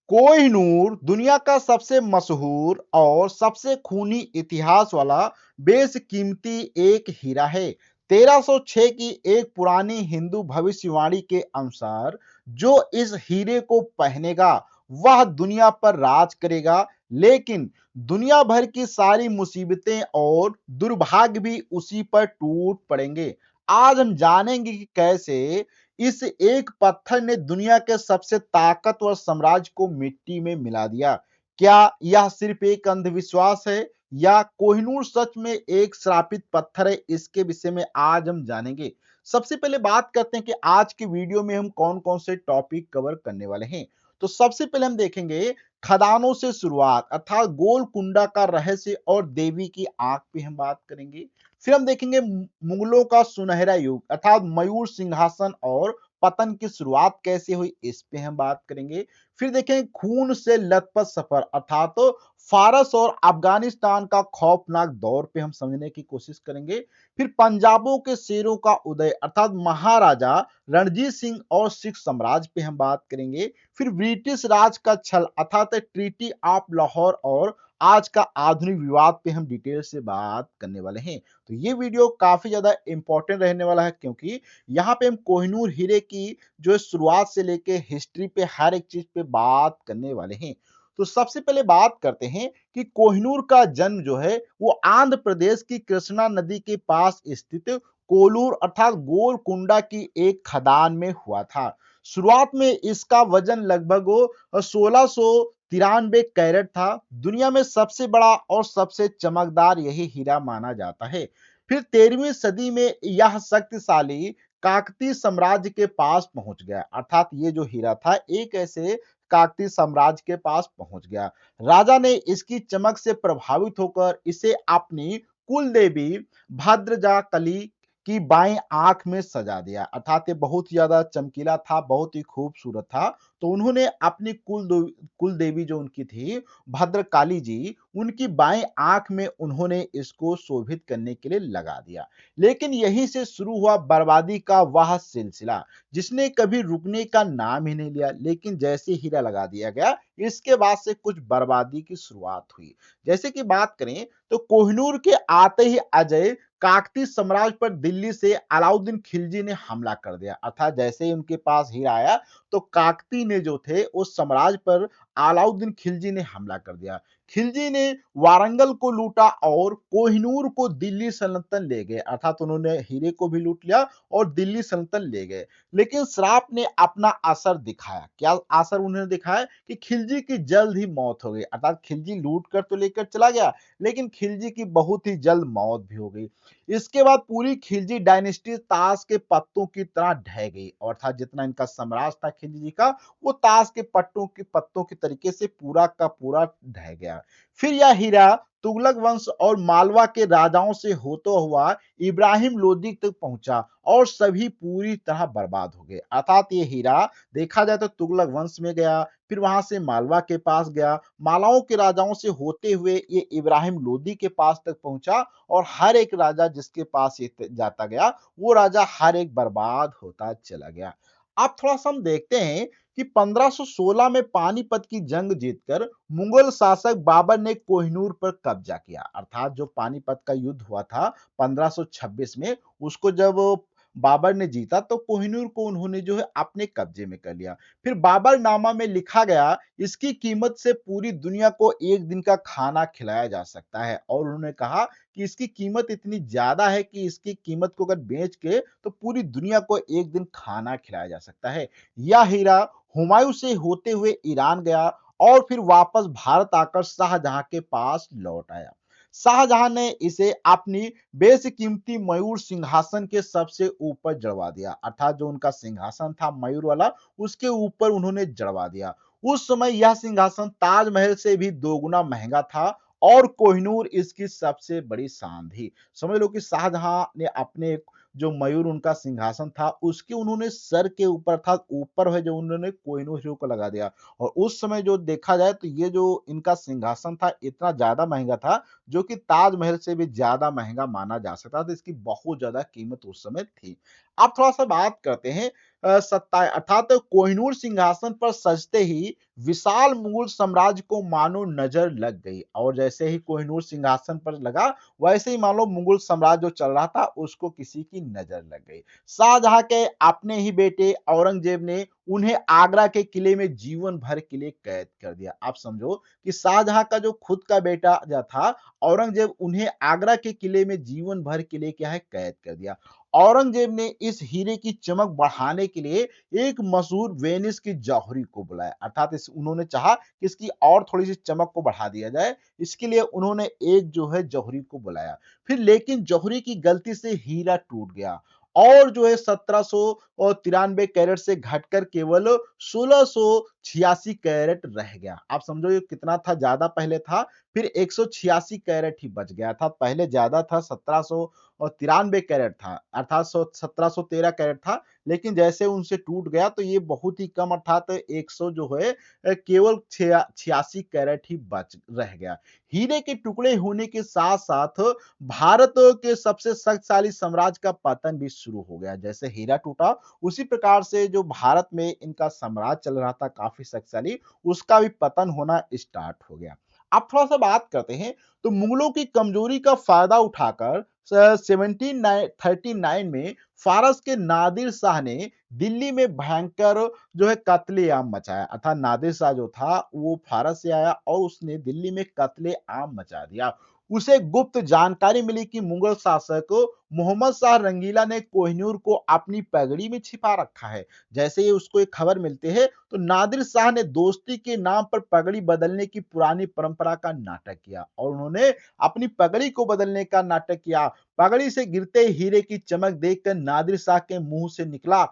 कोहिनूर दुनिया का सबसे मशहूर और सबसे खूनी इतिहास वाला बेशकीमती एक हीरा है। 1306 की एक पुरानी हिंदू भविष्यवाणी के अनुसार जो इस हीरे को पहनेगा वह दुनिया पर राज करेगा। लेकिन दुनिया भर की सारी मुसीबतें और दुर्भाग्य भी उसी पर टूट पड़ेंगे। आज हम जानेंगे कि कैसे इस एक पत्थर ने दुनिया के सबसे ताकतवर साम्राज्य को मिट्टी में मिला दिया। क्या यह सिर्फ एक अंधविश्वास है या कोहिनूर सच में एक श्रापित पत्थर है? इसके विषय में आज हम जानेंगे। सबसे पहले बात करते हैं कि आज की वीडियो में हम कौन-कौन से टॉपिक कवर करने वाले हैं। तो सबसे पहले हम देखेंगे खदानों से शुरुआत अर्थात गोलकुंडा का रहस्य और देवी की आंख पे हम बात करेंगे। फिर हम देखेंगे मुगलों का सुनहरा युग अर्थात मयूर सिंहासन और पतन की शुरुआत कैसे हुई इस पे हम बात करेंगे। फिर देखेंगे खून से लथपथ सफर अर्थात तो फारस और अफगानिस्तान का खौफनाक दौर पे हम समझने की कोशिश करेंगे। फिर पंजाबों के शेरों का उदय अर्थात महाराजा रणजीत सिंह और सिख साम्राज्य पे हम बात करेंगे। फिर ब्रिटिश राज का छल अर्थात ट्रीटी ऑफ लाहौर और आज का आधुनिक विवाद पे हम डिटेल से बात करने वाले हैं। तो ये वीडियो काफी ज्यादा इंपॉर्टेंट रहने वाला है क्योंकि यहाँ पे हम कोहिनूर हीरे की जो शुरुआत से लेके हिस्ट्री पे हर एक चीज पे बात करने वाले हैं। तो सबसे पहले बात करते हैं कि कोहिनूर का जन्म जो है वो आंध्र प्रदेश की कृष्णा नदी के पास स्थित कोलूर अर्थात गोलकुंडा की एक खदान में हुआ था। शुरुआत में इसका वजन लगभग 1693 कैरेट था। दुनिया में सबसे बड़ा और सबसे चमकदार यही हीरा माना जाता है। फिर 13वीं सदी में यह शक्तिशाली काकतीय साम्राज्य के पास पहुंच गया अर्थात ये जो हीरा था एक ऐसे काकतीय साम्राज्य के पास पहुंच गया। राजा ने इसकी चमक से प्रभावित होकर इसे अपनी कुल देवी भद्रजाकली की बाएं आंख में सजा दिया अर्थात ये बहुत ज्यादा चमकीला था, बहुत ही खूबसूरत था। तो उन्होंने अपनी कुल देवी जो उनकी थी भद्रकाली जी, उनकी बाएं आंख में उन्होंने इसको शोभित करने के लिए लगा दिया। लेकिन यहीं से शुरू हुआ बर्बादी का वह सिलसिला जिसने कभी रुकने का नाम ही नहीं लिया। लेकिन जैसे हीरा लगा दिया गया इसके बाद से कुछ बर्बादी की शुरुआत हुई। जैसे कि बात करें तो कोहिनूर के आते ही अजय काकतीय साम्राज्य पर दिल्ली से अलाउद्दीन खिलजी ने हमला कर दिया अर्थात जैसे ही उनके पास हीरा आया तो काकतीय ने जो थे उस साम्राज्य पर अलाउद्दीन खिलजी ने हमला कर दिया। खिलजी ने वारंगल को लूटा और कोहिनूर को दिल्ली सल्तनत ले गए अर्थात उन्होंने हीरे को भी लूट लिया और दिल्ली सल्तनत ले गए। लेकिन श्राप ने अपना असर दिखाया। क्या असर उन्होंने दिखाया कि खिलजी की जल्द ही मौत हो गई अर्थात खिलजी लूट कर तो लेकर चला गया लेकिन खिलजी की बहुत ही जल्द मौत भी हो गई। इसके बाद पूरी खिलजी डायनेस्टी ताश के पत्तों की तरह ढह गई अर्थात जितना इनका साम्राज्य था खिलजी जी का वो ताश के पत्तों के तरीके से पूरा का पूरा ढह गया। फिर यह हीरा तुगलक वंश और मालवा के राजाओं से होता हुआ इब्राहिम लोदी तक पहुंचा और सभी पूरी तरह बर्बाद हो गए अर्थात ये हीरा देखा जाए तो तुगलक वंश में गया, फिर वहां से मालवा के पास गया, मालाओं के राजाओं से होते हुए ये इब्राहिम लोदी के पास तक पहुंचा और हर एक राजा जिसके पास ये जाता गया वो राजा हर एक बर्बाद होता चला गया। अब थोड़ा सा हम देखते हैं कि 1516 में पानीपत की जंग जीतकर मुगल शासक बाबर ने कोहिनूर पर कब्जा किया अर्थात जो पानीपत का युद्ध हुआ था 1526 में उसको जब बाबर ने जीता तो कोहिनूर को उन्होंने जो है अपने कब्जे में कर लिया। फिर बाबरनामा में लिखा गया इसकी कीमत से पूरी दुनिया को एक दिन का खाना खिलाया जा सकता है और उन्होंने कहा कि इसकी कीमत इतनी ज्यादा है कि इसकी कीमत को अगर बेच के तो पूरी दुनिया को एक दिन खाना खिलाया जा सकता है। यह हीरा हुमायूं से होते हुए ईरान गया और फिर वापस भारत आकर शाहजहां के पास लौट आया। शाहजहां ने इसे अपनी बेशकीमती मयूर सिंहासन के सबसे ऊपर जड़वा दिया अर्थात जो उनका सिंहासन था मयूर वाला उसके ऊपर उन्होंने जड़वा दिया। उस समय यह सिंहासन ताजमहल से भी दोगुना महंगा था और कोहिनूर इसकी सबसे बड़ी शान थी। समझ लो कि शाहजहां ने अपने जो मयूर उनका सिंहासन था उसके उन्होंने सर के ऊपर था ऊपर है जो उन्होंने कोहिनूर हीरो को लगा दिया और उस समय जो देखा जाए तो ये जो इनका सिंहासन था इतना ज्यादा महंगा था जो कि ताजमहल से भी ज्यादा महंगा माना जा सकता था। तो इसकी बहुत ज्यादा कीमत उस समय थी। अब थोड़ा सा बात करते हैं सत्ता है, अर्थात कोहिनूर सिंहासन पर सजते ही विशाल मुगल साम्राज्य को मानो नजर लग गई और जैसे ही कोहिनूर सिंहासन पर लगा वैसे ही मान लो मुगल साम्राज्य जो चल रहा था उसको किसी की नजर लग गई। शाहजहां के अपने ही बेटे औरंगजेब ने उन्हें आगरा के किले में जीवन भर के लिए कैद कर दिया। आप समझो कि शाहजहां का जो खुद का बेटा जो था औरंगजेब, उन्हें आगरा के किले में जीवन भर के लिए क्या है कैद कर दिया। औरंगजेब ने इस हीरे की चमक बढ़ाने के लिए एक मशहूर वेनिस की जौहरी को बुलाया, अर्थात इस उन्होंने चाहा कि इसकी और थोड़ी सी चमक को बढ़ा दिया जाए, इसके लिए उन्होंने एक जो है जौहरी को बुलाया। फिर लेकिन जौहरी की गलती से हीरा टूट गया और जो है 1793 कैरेट से घटकर केवल 1686 कैरेट रह गया। आप समझो ये कितना था, ज्यादा पहले था, फिर 186 कैरेट ही बच गया था। पहले ज्यादा था, 1793 कैरेट था, अर्थात 1713 कैरेट था, लेकिन जैसे उनसे टूट गया तो ये बहुत ही कम, अर्थात 100 जो है केवल 86 कैरेट ही बच रह गया। हीरे के टुकड़े होने के साथ साथ भारत के सबसे शक्तिशाली साम्राज्य का पतन भी शुरू हो गया। जैसे हीरा टूटा उसी प्रकार से जो भारत में इनका साम्राज्य चल रहा था काफी शक्तिशाली, उसका भी पतन होना स्टार्ट हो गया। अब थोड़ा सा बात करते हैं, तो मुगलों की कमजोरी का फायदा उठाकर 1739 में फारस के नादिर शाह ने दिल्ली में भयंकर जो है कत्लेआम मचाया, अर्थात नादिर शाह जो था वो फारस से आया और उसने दिल्ली में कत्लेआम मचा दिया। उसे गुप्त जानकारी मिली कि मुगल शासक मोहम्मद शाह रंगीला ने कोहिनूर को अपनी पगड़ी में छिपा रखा है। जैसे ही उसको एक खबर मिलती है तो नादिर शाह ने दोस्ती के नाम पर पगड़ी बदलने की पुरानी परंपरा का नाटक किया और उन्होंने अपनी पगड़ी को बदलने का नाटक किया। पगड़ी से गिरते हीरे की चमक देखकर नादिर शाह के मुंह से निकला,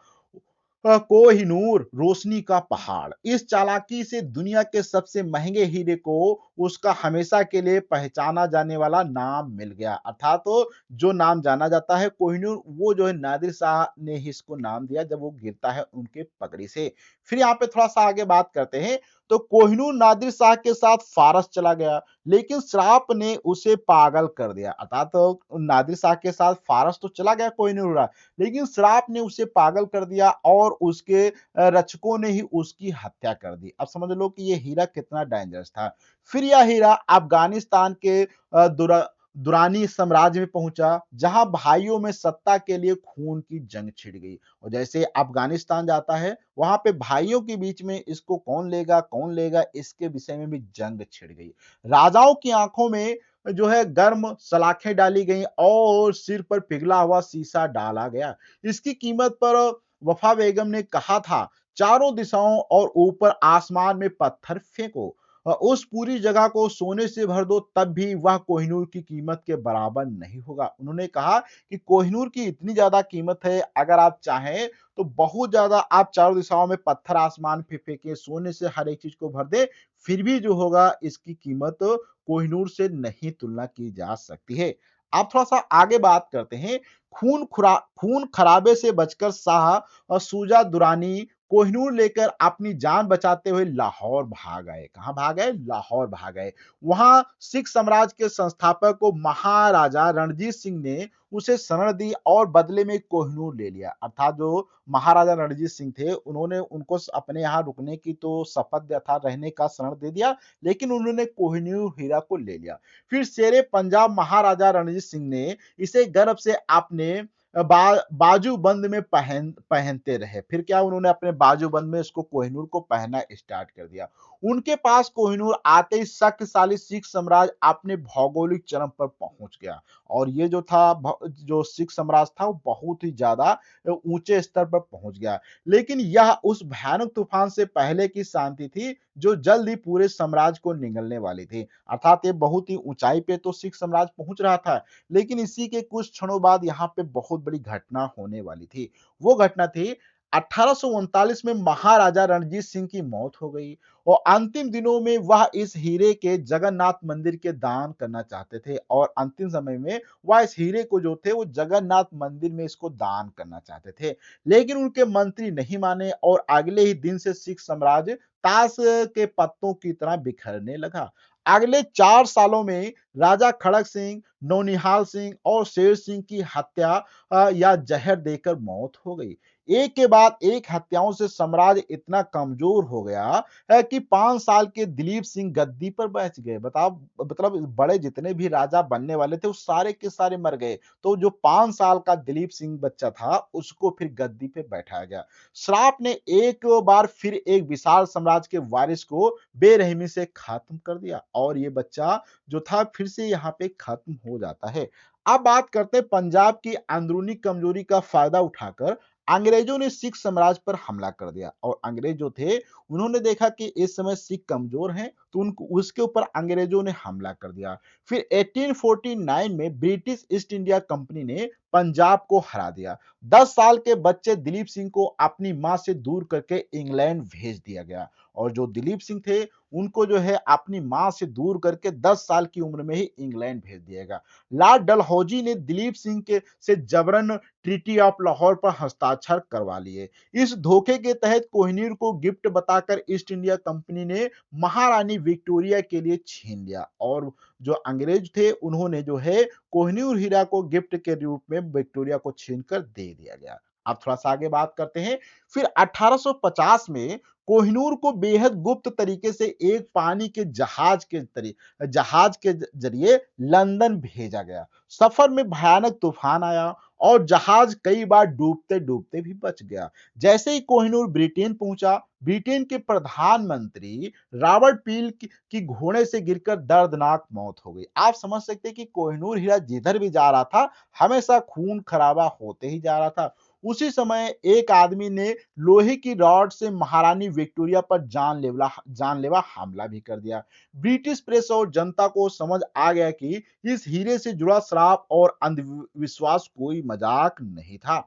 कोहिनूर रोशनी का पहाड़। इस चालाकी से दुनिया के सबसे महंगे हीरे को उसका हमेशा के लिए पहचाना जाने वाला नाम मिल गया, अर्थात तो जो नाम जाना जाता है कोहिनूर, वो जो है नादिर शाह ने ही इसको नाम दिया जब वो गिरता है उनके पगड़ी से। फिर यहाँ पे थोड़ा सा आगे बात करते हैं, तो कोहिनूर नादिर शाह के साथ फारस चला गया, लेकिन श्राप ने उसे पागल कर दिया, अर्थात तो नादिर शाह के साथ फारस तो चला गया कोहिनूर, लेकिन श्राप ने उसे पागल कर दिया और उसके रक्षकों ने ही उसकी हत्या कर दी। अब समझ लो कि ये हीरा कितना डेंजरस था। फिर यह हीरा अफगानिस्तान के दुरानी साम्राज्य में पहुंचा, जहां भाइयों में सत्ता के लिए खून की जंग छिड़ गई। और जैसे अफगानिस्तान जाता है वहां पे भाइयों के बीच में इसको कौन लेगा इसके विषय में भी जंग छिड़ गई। राजाओं की आंखों में जो है गर्म सलाखें डाली गई और सिर पर पिघला हुआ शीशा डाला गया। इसकी कीमत पर वफा बेगम ने कहा था, चारों दिशाओं और ऊपर आसमान में पत्थर फेंको, उस पूरी जगह को सोने से भर दो, तब भी वह कोहिनूर की कीमत के बराबर नहीं होगा। उन्होंने कहा कि कोहिनूर की इतनी ज्यादा कीमत है, अगर आप चाहें तो बहुत ज्यादा आप चारों दिशाओं में पत्थर आसमान पे फेंके, सोने से हर एक चीज को भर दे, फिर भी जो होगा इसकी कीमत कोहिनूर से नहीं तुलना की जा सकती है। आप थोड़ा सा आगे बात करते हैं, खून खराबे से बचकर शाह और सूजा दुरानी कोहिनूर लेकर अपनी जान बचाते हुए लाहौर भाग गए। कहां भाग गए? लाहौर भाग गए। वहां सिख साम्राज्य के संस्थापक को महाराजा रणजीत सिंह ने उसे शरण दी और बदले में कोहिनूर ले लिया, अर्थात जो महाराजा रणजीत सिंह थे उन्होंने उनको अपने यहाँ रुकने की तो शपथ अर्थात रहने का शरण दे दिया, लेकिन उन्होंने कोहिनूर हीरा को ले लिया। फिर शेरे पंजाब महाराजा रणजीत सिंह ने इसे गर्व से अपने बाजूबंद में पहनते रहे। फिर क्या उन्होंने अपने बाजूबंद में इसको कोहिनूर को पहनना स्टार्ट कर दिया। उनके पास कोहिनूर आते ही शक्तिशाली सिख साम्राज्य अपने भौगोलिक चरम पर पहुंच गया और ये जो था जो सिख साम्राज्य था वो बहुत ही ज्यादा ऊंचे स्तर पर पहुंच गया। लेकिन यह उस भयानक तूफान से पहले की शांति थी जो जल्द ही पूरे साम्राज्य को निगलने वाली थी, अर्थात ये बहुत ही ऊंचाई पे तो सिख साम्राज्य पहुंच रहा था, लेकिन इसी के कुछ क्षणों बाद यहाँ पे बहुत बड़ी घटना होने वाली थी। वो घटना थी 1839 में महाराजा रणजीत सिंह की मौत हो गई और अंतिम दिनों में वह इस हीरे के जगन्नाथ मंदिर के दान करना चाहते थे और अंतिम समय में वह इस हीरे को जो थे वो जगन्नाथ मंदिर में इसको दान करना चाहते थे, लेकिन उनके मंत्री नहीं माने और अगले ही दिन से सिख साम्राज्य ताश के पत्तों की तरह बिखरने लगा। अगले 4 सालों में राजा खड़क सिंह, नौनिहाल सिंह और शेर सिंह की हत्या या जहर देकर मौत हो गई। एक के बाद एक हत्याओं से साम्राज्य इतना कमजोर हो गया कि 5 साल के दिलीप सिंह गद्दी पर बैठ गए। बताओ, मतलब बड़े जितने भी राजा बनने वाले थे, वो सारे के सारे मर गए। तो जो 5 साल का दिलीप सिंह बच्चा था, उसको फिर गद्दी पे बैठाया गया। श्राप ने एक बार फिर एक विशाल साम्राज्य के वारिस को बेरहमी से खत्म कर दिया और ये बच्चा जो था फिर से यहाँ पे खत्म हो जाता है। अब बात करते हैं पंजाब की अंदरूनी कमजोरी का फायदा उठाकर अंग्रेजों ने सिख साम्राज्य पर हमला कर दिया और अंग्रेज जो थे उन्होंने देखा कि इस समय सिख कमजोर हैं, तो उनको उसके ऊपर अंग्रेजों ने हमला कर दिया। फिर 1849 में ब्रिटिश ईस्ट इंडिया कंपनी ने पंजाब को हरा दिया। 10 साल के बच्चे दिलीप सिंह को अपनी मां से दूर करके इंग्लैंड भेज दिया गया और जो दिलीप सिंह थे उनको जो है अपनी मां से दूर करके 10 साल की उम्र में ही इंग्लैंड भेज दिया गया। लॉर्ड डलहौजी ने दिलीप सिंह के से जबरन ट्रीटी ऑफ लाहौर पर हस्ताक्षर करवा लिए। इस धोखे के तहत कोहिनूर को गिफ्ट बताकर ईस्ट इंडिया कंपनी ने महारानी विक्टोरिया के लिए छीन लिया और जो अंग्रेज थे उन्होंने जो है कोहिनूर हीरा को गिफ्ट के रूप में विक्टोरिया को छीनकर दे दिया गया। अब थोड़ा सा आगे बात करते हैं। फिर 1850 में कोहिनूर को बेहद गुप्त तरीके से एक पानी के जहाज के जरिए लंदन भेजा गया। सफर में भयानक तूफान आया और जहाज कई बार डूबते डूबते भी बच गया। जैसे ही कोहिनूर ब्रिटेन पहुंचा, ब्रिटेन के प्रधानमंत्री रॉबर्ट पील की घोड़े से गिरकर दर्दनाक मौत हो गई। आप समझ सकते हैं कि कोहिनूर हीरा जिधर भी जा रहा था, हमेशा खून खराबा होते ही जा रहा था। उसी समय एक आदमी ने लोहे की रॉड से महारानी विक्टोरिया पर जानलेवा हमला भी कर दिया। ब्रिटिश प्रेस और जनता को समझ आ गया कि इस हीरे से जुड़ा श्राप और अंधविश्वास कोई मजाक नहीं था।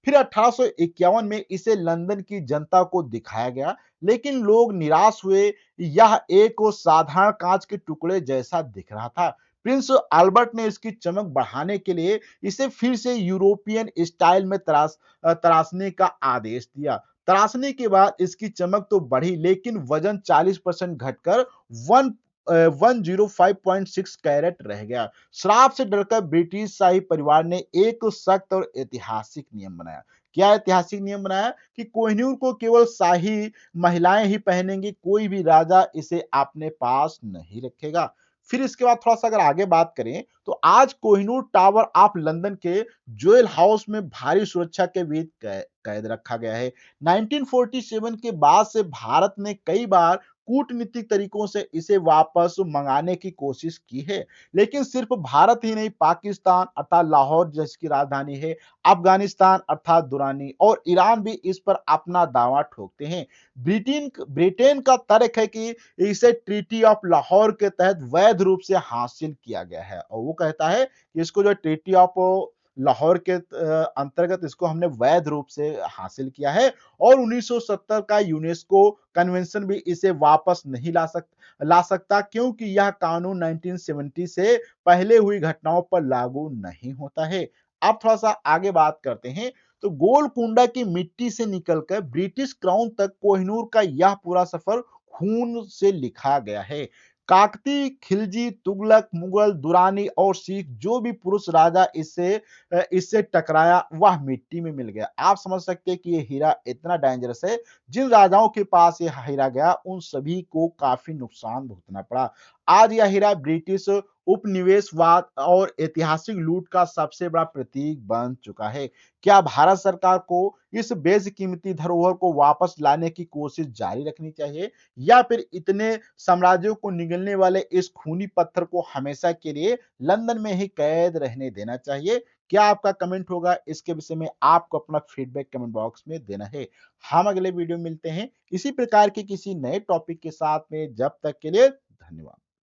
फिर 1851 में इसे लंदन की जनता को दिखाया गया, लेकिन लोग निराश हुए। यह एक साधारण कांच के टुकड़े जैसा दिख रहा था। प्रिंस अल्बर्ट ने इसकी चमक बढ़ाने के लिए इसे फिर से यूरोपियन स्टाइल में तराशने का आदेश दिया। तराशने के बाद इसकी चमक तो बढ़ी, लेकिन वजन 40% घटकर 105.6 कैरेट रह गया। श्राप से डरकर ब्रिटिश शाही परिवार ने एक सख्त और ऐतिहासिक नियम बनाया। क्या ऐतिहासिक नियम बनाया कि कोहिनूर को केवल शाही महिलाएं ही पहनेंगी, कोई भी राजा इसे अपने पास नहीं रखेगा। फिर इसके बाद थोड़ा सा अगर आगे बात करें तो आज कोहिनूर टावर ऑफ लंदन के ज्वेल हाउस में भारी सुरक्षा के बीच कैद रखा गया है। 1947 के बाद से भारत ने कई बार कूटनीतिक तरीकों से इसे वापस मंगाने की कोशिश की है, लेकिन सिर्फ भारत ही नहीं, पाकिस्तान अर्थात लाहौर जिसकी राजधानी है, अफगानिस्तान अर्थात दुरानी और ईरान भी इस पर अपना दावा ठोकते हैं। ब्रिटेन ब्रिटेन का तर्क है कि इसे ट्रीटी ऑफ लाहौर के तहत वैध रूप से हासिल किया गया है और वो कहता है कि इसको जो ट्रीटी ऑफ लाहौर के अंतर्गत इसको हमने वैध रूप से हासिल किया है और 1970 का यूनेस्को कन्वेंशन भी इसे वापस नहीं ला सकता, क्योंकि यह कानून 1970 से पहले हुई घटनाओं पर लागू नहीं होता है। अब थोड़ा सा आगे बात करते हैं। तो गोलकुंडा की मिट्टी से निकलकर ब्रिटिश क्राउन तक कोहिनूर का यह पूरा सफर खून से लिखा गया है। काकती, खिलजी, तुगलक, मुगल, दुरानी और सिख जो भी पुरुष राजा इससे टकराया वह मिट्टी में मिल गया। आप समझ सकते हैं कि ये हीरा इतना डेंजरस है, जिन राजाओं के पास ये हीरा गया उन सभी को काफी नुकसान भुगतना पड़ा। आज यह हीरा ब्रिटिश उपनिवेशवाद और ऐतिहासिक लूट का सबसे बड़ा प्रतीक बन चुका है। क्या भारत सरकार को इस बेशकीमती धरोहर को वापस लाने की कोशिश जारी रखनी चाहिए या फिर इतने साम्राज्यों को निगलने वाले इस खूनी पत्थर को हमेशा के लिए लंदन में ही कैद रहने देना चाहिए? क्या आपका कमेंट होगा इसके विषय में? आपको अपना फीडबैक कमेंट बॉक्स में देना है। हम अगले वीडियो में मिलते हैं इसी प्रकार के किसी नए टॉपिक के साथ में। जब तक के लिए धन्यवाद।